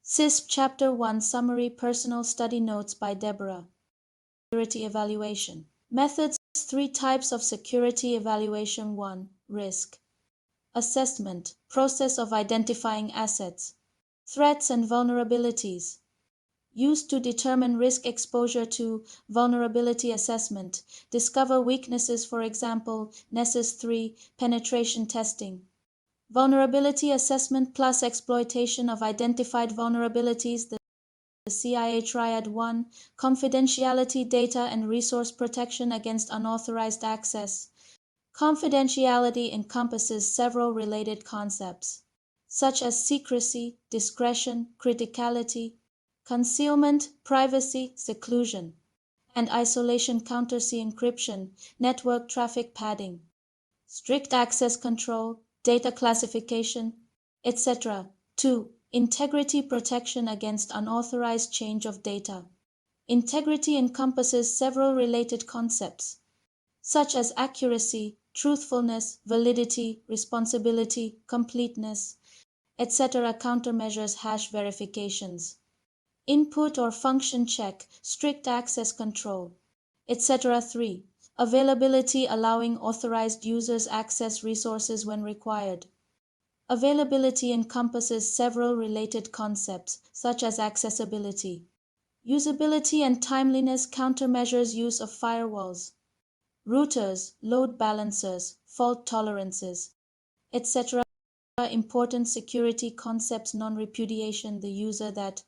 CISSP Chapter 1 Summary Personal Study Notes by Deborah. Security Evaluation. Methods. 3 types of security evaluation. 1. Risk assessment, process of identifying assets, threats and vulnerabilities. Used to determine risk exposure. 2. Vulnerability assessment. Discover weaknesses, for example, Nessus 3, penetration testing. Vulnerability assessment plus exploitation of identified vulnerabilities. The CIA Triad 1, confidentiality, data and resource protection against unauthorized access. Confidentiality encompasses several related concepts, such as secrecy, discretion, criticality, concealment, privacy, seclusion, and isolation. Counter-C encryption, network traffic padding, strict access control, data classification, etc. 2. Integrity protection against unauthorized change of data. Integrity encompasses several related concepts, such as accuracy, truthfulness, validity, responsibility, completeness, etc. Countermeasures, hash verifications, input or function check, strict access control, etc. 3. Availability, allowing authorized users access resources when required. Availability encompasses several related concepts, such as accessibility, usability and timeliness. Countermeasures, use of firewalls, routers, load balancers, fault tolerances, etc. Important security concepts. Non-repudiation, the user that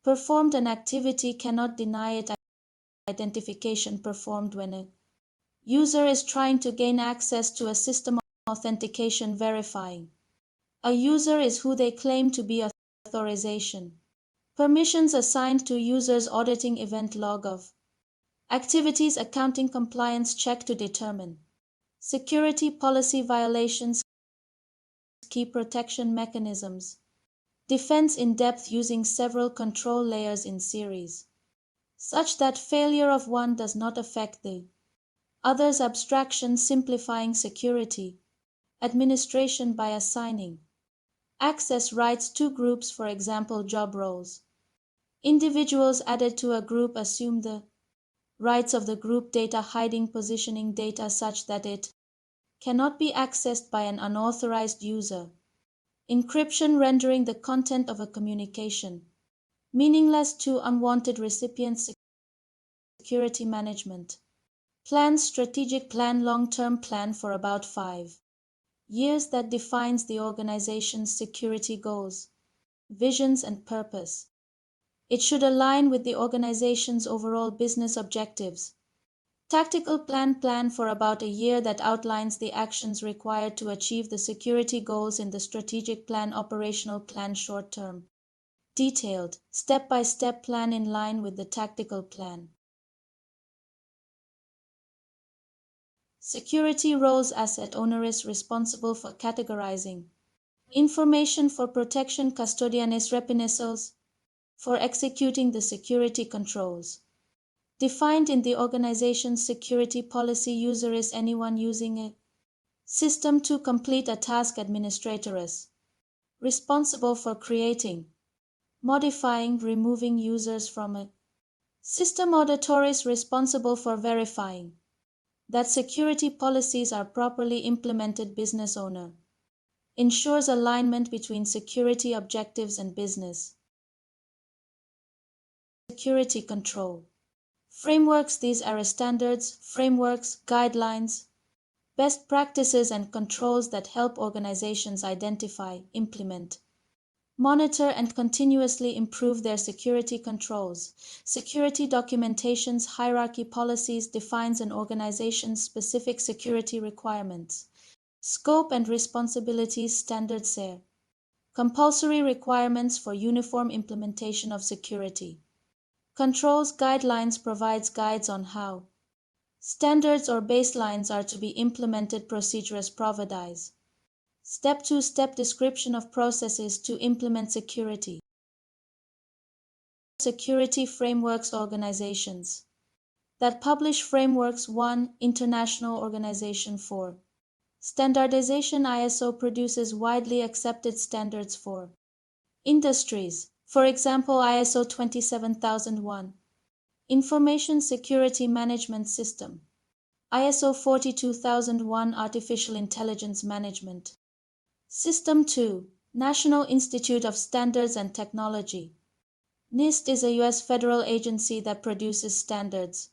performed an activity cannot deny it. Identification performed when a user is trying to gain access to a system. Authentication, verifying a user is who they claim to be. Authorization, permissions assigned to users. Auditing, event log of activities. Accounting, compliance check to determine security policy violations. Key protection mechanisms, defense in depth, using several control layers in series, such that failure of one does not affect the others. Abstraction, simplifying security administration by assigning access rights to groups, for example, job roles. Individuals added to a group assume the rights of the group. Data hiding, positioning data such that it cannot be accessed by an unauthorized user. Encryption, rendering the content of a communication meaningless to unwanted recipients. Security management plan, strategic plan, long-term plan for about 5 years that defines the organization's security goals, visions, and purpose. It should align with the organization's overall business objectives. Tactical plan for about a year that outlines the actions required to achieve the security goals in the strategic plan. Operational plan, short-term, detailed, step-by-step plan in line with the tactical plan. Security roles, asset owner is responsible for categorizing information for protection. Custodianes repinesos, for executing the security controls defined in the organization's security policy. User is anyone using a system to complete a task. Administrators, responsible for creating, modifying, removing users from a system. Auditors, responsible for verifying that security policies are properly implemented. Business owner ensures alignment between security objectives and business security control frameworks. These are standards, frameworks, guidelines, best practices, and controls that help organizations identify, implement, monitor, and continuously improve their security controls. Security documentations, hierarchy, policies defines an organization's specific security requirements, scope and responsibilities. Standard SARE, compulsory requirements for uniform implementation of security controls. Guidelines provides guides on how standards or baselines are to be implemented. Procedures provides step-to-step description of processes to implement security. Security frameworks, organizations that publish frameworks. 1. International Organization for Standardization. ISO produces widely accepted standards for industries. For example, ISO 27001, Information Security Management System, ISO 42001, Artificial Intelligence Management. System 2, National Institute of Standards and Technology. NIST is a U.S. federal agency that produces standards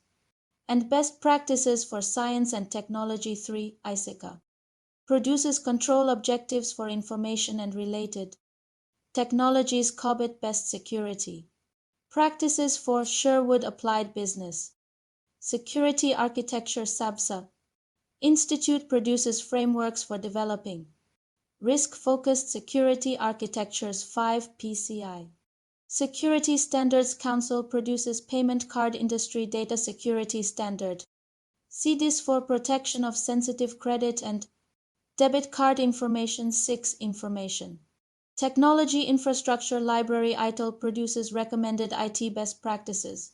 and best practices for science and technology. 3, ISSP, produces control objectives for information and related technologies. COBIT, best security practices for Sherwood Applied Business Security Architecture. SABSA, Institute produces frameworks for developing risk-focused security architectures. 5, PCI, Security Standards Council produces Payment Card Industry Data Security Standard, CDIS, for protection of sensitive credit and debit card information. 6, Information Technology Infrastructure Library. ITIL produces recommended IT best practices